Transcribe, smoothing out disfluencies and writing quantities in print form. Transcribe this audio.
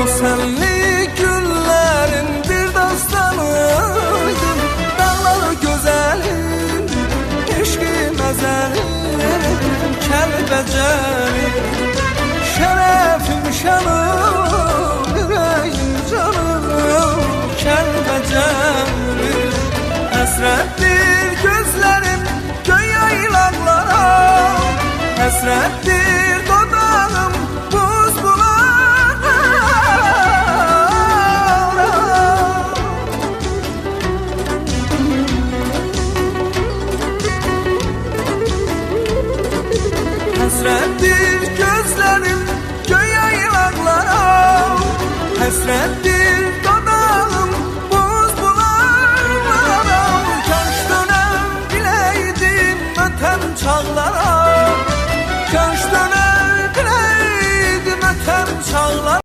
senli günlerin bir dastanıydı. Dağlar güzelim, eşkim ezelim, Kəlbəcərim, şərəfim şanım, yüreğim canım, Kəlbəcərim. Həsrətdir gözlərim göy yaylaqlara, həsrətdir dodağım buz bulaqlara. Həsrətdir gözlərim göy yaylaqlara, həsrətdir